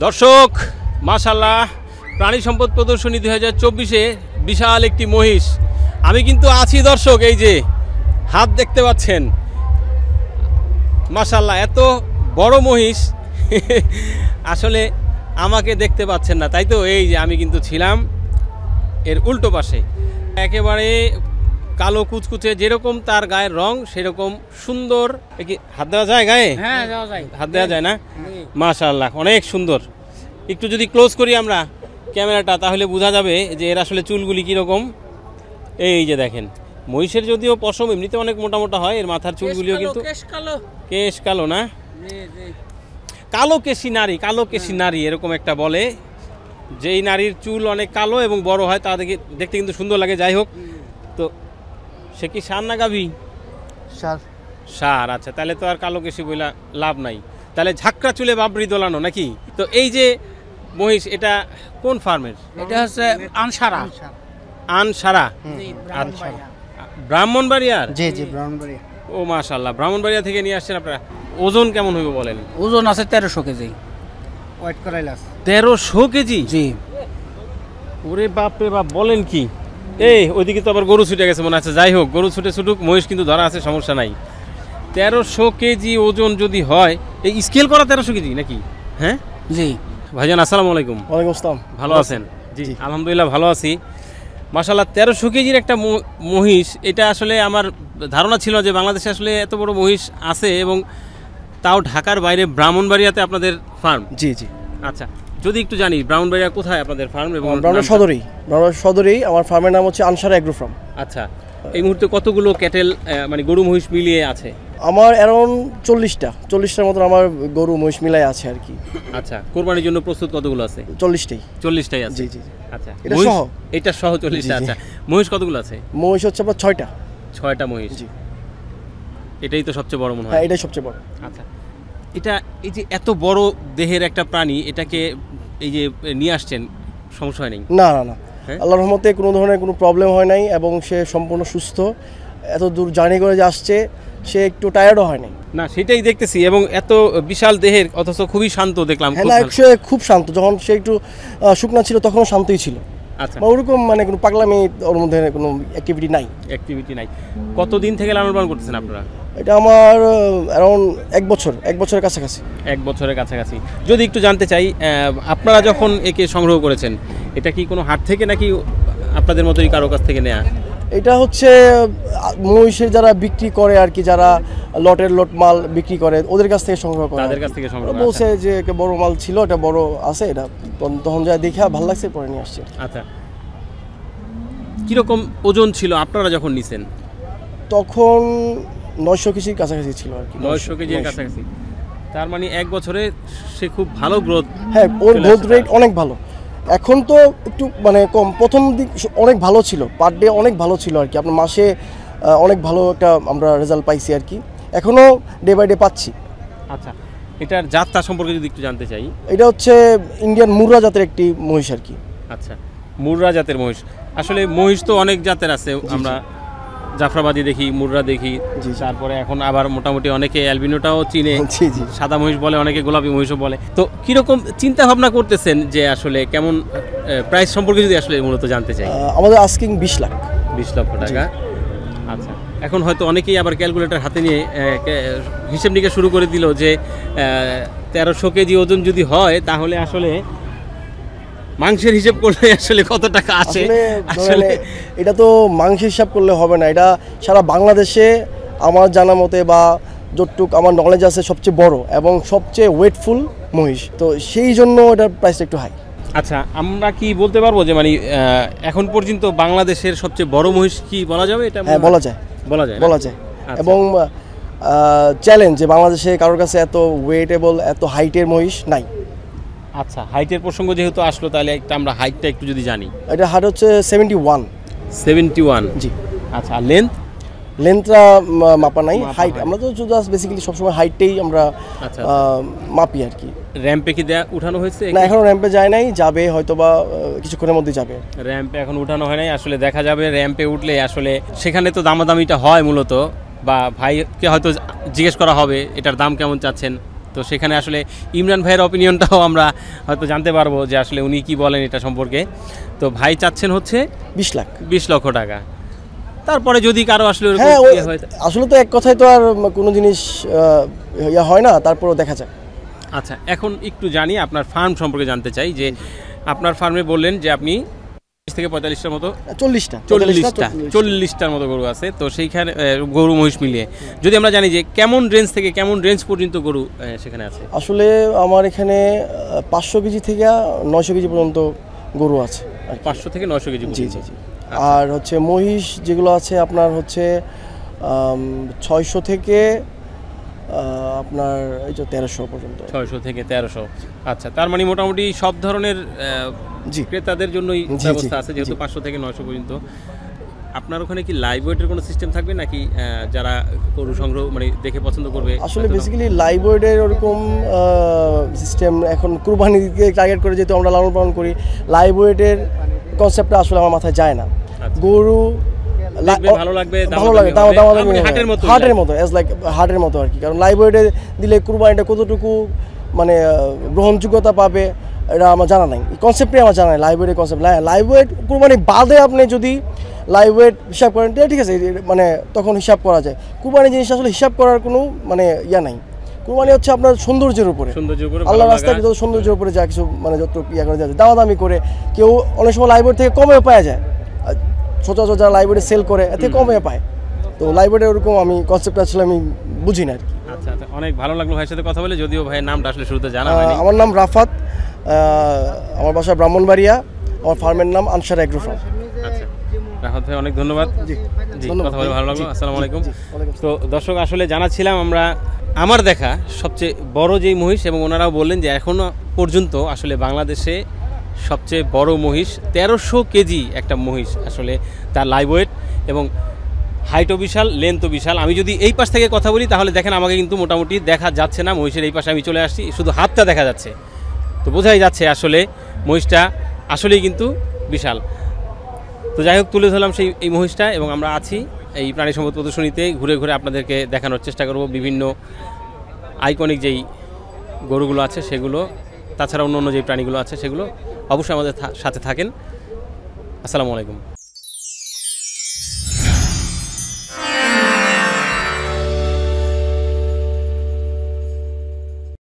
দর্শক মাশাআল্লাহ প্রাণী সম্পদ প্রদর্শনী 2024-এ বিশাল একটি মহিষ। আমি কিন্তু আছি দর্শক, এই যে হাত দেখতে পাচ্ছেন মাশাআল্লাহ, এত বড় মহিষ আসলে আমাকে দেখতে পাচ্ছেন না, তাই তো? এই যে আমি কিন্তু ছিলাম এর উল্টো পাশে, একেবারে কালো কুচকুচে, যেরকম তার গায়ের রং সেরকম সুন্দর। কি হাত দেওয়া যায় গায়ে? হ্যাঁ দেওয়া যায়, হাত দেওয়া যায় না? মাশাআল্লাহ অনেক সুন্দর। একটু যদি ক্লোজ করি আমরা ক্যামেরাটা তাহলে বোঝা যাবে যে এর আসলে চুলগুলি কীরকম। এই যে দেখেন, মহিষের যদিও পশম এমনিতে অনেক মোটা মোটা হয়, এর মাথার চুলগুলিও কিন্তু কেশ কালো না, কালো কেশি নারী, কালো কেশি নারী এরকম একটা বলে। যেই নারীর চুল অনেক কালো এবং বড় হয় তাদেরকে দেখতে কিন্তু সুন্দর লাগে। যাই হোক, তো সে কি ষাঁড় না গাভী? ষাঁড়। আচ্ছা, তাহলে তো আর কালো কেশি বইলা লাভ নাই, তাহলে ঝাঁকড়া চুলে বাবরি দোলানো নাকি? তো এই যে মহিষ, এটা কোন ফার্মের? এটা হচ্ছে আনসারা। আনসারা, ব্রাহ্মণবাড়িয়ার? জি জি, ব্রাহ্মণবাড়িয়া। ও মাশাআল্লাহ, ব্রাহ্মণবাড়িয়া থেকে নিয়ে আসছেন আপনারা। ওজন কেমন হইব বলেন? ওজন আছে 1300 কেজি। ওয়েট করাইলাস 1300 কেজি? জি। ওরে বাপ রে বাপ, বলেন কি? এই ওইদিকে তো আবার গরু ছুটে গেছে মনে আছে। যাই হোক, গরু ছুটে ছুটুক, মহিষ কিন্তু ধরা আছে, সমস্যা নাই। 1300 কেজি ওজন যদি হয়, এই স্কেল করা 1300 কেজি নাকি? হ্যাঁ জি। ভাইজান আসসালামু আলাইকুম। ওয়ালাইকুম আসসালাম। ভালো আছেন? জি আলহামদুলিল্লাহ ভালো আছি। মাশাআল্লাহ 1300 কেজির একটা মহিষ, এটা আসলে আমার ধারণা ছিল যে বাংলাদেশে আসলে এত বড় মহিষ আছে, এবং তাও ঢাকার বাইরে ব্রাহ্মণবাড়িয়াতে আপনাদের ফার্ম। জি জি। আচ্ছা, যদি একটু জানি ব্রাহ্মণবাড়িয়া কোথায় আপনাদের ফার্ম? এবং ব্রাহ্মণ সদরেই আমার ফার্মের নাম হচ্ছে আনসারা এগ্রো ফার্ম। আচ্ছা, এই মুহূর্তে কতগুলো ক্যাটেল মানে গরু মহিষ মিলিয়ে আছে? আমার অ্যারাউন্ড 40টার মতন আমার গরু মহিষ মিলাই আছে আর কি। আচ্ছা, কোরবানির জন্য প্রস্তুত কতগুলো আছে? 40টাই আছে। জি জি। আচ্ছা, এটা সহ 40টা। আচ্ছা, মহিষ কতগুলো আছে? মহিষ হচ্ছে আপনার 6টা মহিষ। জি। এটাই তো সবচেয়ে বড় মনে হয়? হ্যাঁ, এটাই সবচেয়ে বড়। আচ্ছা, এটা এই যে এত বড় দেহের একটা প্রাণী, এটাকে এই যে নিয়ে আসছেন, সমস্যা হয় নাই? না না না, আল্লাহর রহমতে কোনো ধরনের কোনো প্রবলেম হয় নাই, এবং সে সম্পূর্ণ সুস্থ। এত দূর জার্নি করে যে আসছে, সে একটু টায়ার্ডও হয় নাই। না, সেটাই দেখতেছি। এবং এত বিশাল দেহের, অথচ খুবই শান্ত দেখলাম। হ্যাঁ না, সে খুব শান্ত। যখন সে একটু শুকনা ছিল তখনও শান্তই ছিল। আচ্ছা, ওরকম মানে কোনো পাগলামি ওর মধ্যে কোনো অ্যাক্টিভিটি নাই। কতদিন থেকে লালন পালন করতেছেন আপনারা? এটা আমার অ্যারাউন্ড 1 বছরের কাছাকাছি। 1 বছরের কাছাকাছি। যদি একটু জানতে চাই, আপনারা যখন একে সংগ্রহ করেছেন, এটা কি কোনো হাট থেকে নাকি আপনাদের মতোই কারো কাছ থেকে নেয়া? এটা হচ্ছে মহিষের যারা বিক্রি করে আর কি, যারা লটের লট মাল বিক্রি করে, ওদের কাছ থেকে সংগ্রহ করে। তাদের কাছ থেকে সংগ্রহ বলছে যে একটা বড় মাল ছিল, এটা বড় আছে, এটা তখন যা দেখে ভালো লাগছে, পরে নিয়ে আসছে। আচ্ছা, কিরকম ওজন ছিল আপনারা যখন নিছেন? তখন 900 কেজির কাছাকাছি ছিল আর কি। 900 কেজির কাছাকাছি। তার মানে 1 বছরে সে খুব ভালো গ্রোথ। হ্যাঁ, ওর গ্রোথ রেট অনেক ভালো। এখন তো একটু মানে কম, প্রথম দিক অনেক ভালো ছিল, পার ডে অনেক ভালো ছিল আর কি। আপনার মাসে অনেক ভালো একটা আমরা রেজাল্ট পাইছি আর কি, এখনও ডে বাই ডে পাচ্ছি। আচ্ছা, এটার জাতটা সম্পর্কে যদি একটু জানতে চাই। এটা হচ্ছে ইন্ডিয়ান মুর্রা জাতের একটি মহিষ আর কি। আচ্ছা, মুর্রা জাতের মহিষ। আসলে মহিষ তো অনেক জাতের আছে, আমরা জাফরাবাদী দেখি, মুর্রা দেখি, তারপরে এখন আবার মোটামুটি অনেকে অ্যালবিনোটাও চিনে। সাদা মহিষ বলে, অনেকে গোলাপি মহিষও বলে। তো কিরকম চিন্তা ভাবনা করতেছেন যে আসলে কেমন প্রাইস সম্পর্কে যদি আসলে মূলত জানতে চাই? আমাদের আস্কিং 20 লক্ষ টাকা। আচ্ছা, এখন হয়তো অনেকেই আবার ক্যালকুলেটর হাতে নিয়ে হিসেব নিকেশ শুরু করে দিল যে 1300 কেজি ওজন যদি হয়, তাহলে আসলে মাংসের হিসাব করলে আসলে কত টাকা আসে? আসলে এটা তো মাংসের হিসাব করলে হবে না, এটা সারা বাংলাদেশে আমার জানা মতে বা যতটুকু আমার নলেজ আছে সবচেয়ে বড় এবং সবচেয়ে ওয়েটফুল মহিষ, তো সেই জন্য এটার প্রাইসটা একটু হাই। আচ্ছা, আমরা কি বলতে পারবো যে মানে এখন পর্যন্ত বাংলাদেশের সবচেয়ে বড় মহিষ কি বলা যাবে এটা? হ্যাঁ, বলা যায়। এবং চ্যালেঞ্জ যে বাংলাদেশে কারোর কাছে এত ওয়েটেবল, এত হাইটের মহিষ নাই। আচ্ছা, হাইটের প্রসঙ্গ যেহেতু আসলো, তাহলে একটা আমরা হাইটটা একটু যদি জানি। এটা হাইট হচ্ছে 71। জি। আচ্ছা, আর লেন্থটা মাপা নাই, হাইট আমরা তো জাস্ট বেসিক্যালি সবসময় হাইটটাই আমরা মাপি আর কি। র্যাম্পে কি উঠানো হয়েছে? না, এখনো র্যাম্পে যায় নাই, যাবে হয়তো বা কিছুক্ষণের মধ্যে যাবে। র্যাম্পে এখন উঠানো হয় নাই, আসলে দেখা যাবে র্যাম্পে উঠলে আসলে সেখানে তো দামাদামিটা হয় মূলত, বা ভাইকে হয়তো জিজ্ঞেস করা হবে এটার দাম কেমন চাচ্ছেন, তো সেখানে আসলে ইমরান ভাইয়ের অপিনিয়নটাও আমরা হয়তো জানতে পারবো যে আসলে উনি কি বলেন এটা সম্পর্কে। তো ভাই চাচ্ছেন হচ্ছে 20 লাখ। 20 লক্ষ টাকা। তারপরে যদি কারো আসলে ওরকম হ্যাঁ, ইয়ে হয় আসলে তো এক কথায় তো আর কোনো জিনিস ইয়া হয় না, তারপরও দেখা যায়। আচ্ছা, এখন একটু জানি আপনার ফার্ম সম্পর্কে জানতে চাই যে আপনার ফার্মে বললেন যে আপনি 30 থেকে 45টার মতো 40টার মতো গরু আছে। তো সেইখানে গরু মহিষ মিলিয়ে যদি আমরা জানি যে কেমন রেঞ্জ থেকে কেমন রেঞ্জ পর্যন্ত গরু সেখানে আছে? আসলে আমার এখানে 500 কেজি থেকে 900 কেজি পর্যন্ত গরু আছে। 500 থেকে 900 কেজি জি জি জি। আর হচ্ছে মহিষ যেগুলো আছে আপনার হচ্ছে 600 থেকে আপনার এই যে 1300 পর্যন্ত। 600 থেকে 1300। আচ্ছা, তার মানে মোটামুটি সব ধরনের জি ক্রেতাদের জন্যই ব্যবস্থা আছে, যেহেতু 500 থেকে 900 পর্যন্ত। আপনার ওখানে কি লাইভ ওয়েটের কোনো সিস্টেম থাকবে নাকি যারা গরু সংগ্রহ মানে দেখে পছন্দ করবে? আসলে বেসিক্যালি লাইভ ওয়েটের ওরকম সিস্টেম এখন কুরবানিকে টার্গেট করে যেহেতু আমরা লালন পালন করি, লাইভ ওয়েটের কনসেপ্টটা আসলে আমার মাথায় যায় না। গরু ভালো লাগবে হাটের মতো অ্যাজ লাইক হাটের মতো আর কি। কারণ লাইভ ওয়েটে দিলে কুরবানিটা কতটুকু মানে গ্রহণযোগ্যতা পাবে এটা আমার জানা নাই, কনসেপ্টই আমার জানা নাই লাইভ ওয়েটের কনসেপ্ট। লাইভ ওয়েট কুরবানি বাদে আপনি যদি লাইভ ওয়েট হিসাব করেন ঠিক আছে, মানে তখন হিসাব করা যায়। কুরবানি জিনিস আসলে হিসাব করার কোনো মানে ইয়া নাই। কুরবানি হচ্ছে আপনার সৌন্দর্যের উপরে, আল্লাহ রাস্তায় যত সৌন্দর্যের উপরে যা কিছু মানে যত ইয়া করে যায় দামাদামি করে কেউ অনেক সময় লাইভ ওয়েট থেকে কমে পাওয়া যায়, সচরাচর যারা লাইব্রেরি সেল করে এতে কমে পায়। তো লাইব্রেরি ওরকম আমি কনসেপ্ট আসলে আমি বুঝি না আর কি। আচ্ছা আচ্ছা, অনেক ভালো লাগলো ভাইয়ের সাথে কথা বলে, যদিও ভাইয়ের নামটা আসলে শুরুতে জানা হয়নি। আমার নাম রাফাত, আমার বাসা ব্রাহ্মণবাড়িয়া, আমার ফার্মের নাম আনসার এগ্রো ফার্ম। আচ্ছা রাফাত ভাই, অনেক ধন্যবাদ। জি কথা বলে ভালো লাগলো। আসসালামু আলাইকুম। তো দর্শক, আসলে জানাচ্ছিলাম আমরা আমার দেখা সবচেয়ে বড় যেই মহিষ, এবং ওনারাও বললেন যে এখনও পর্যন্ত আসলে বাংলাদেশে সবচেয়ে বড় মহিষ 1300 কেজি একটা মহিষ, আসলে তার লাইভ ওয়েট এবং হাইটও বিশাল, লেন্থও বিশাল। আমি যদি এই পাশ থেকে কথা বলি তাহলে দেখেন আমাকে কিন্তু মোটামুটি দেখা যাচ্ছে না, মহিষের এই পাশে আমি চলে আসছি, শুধু হাতটা দেখা যাচ্ছে। তো বোঝাই যাচ্ছে আসলে মহিষটা আসলেই কিন্তু বিশাল। তো যাই হোক, তুলে ধরলাম এই মহিষটা, এবং আমরা আছি এই প্রাণী সম্পদ প্রদর্শনীতে, ঘুরে ঘুরে আপনাদেরকে দেখানোর চেষ্টা করব বিভিন্ন আইকনিক যেই গরুগুলো আছে সেগুলো, তাছাড়া অন্য অন্য যে প্রাণীগুলো আছে সেগুলো। অবশ্যই আমাদের সাথে থাকেন। আসসালামু আলাইকুম।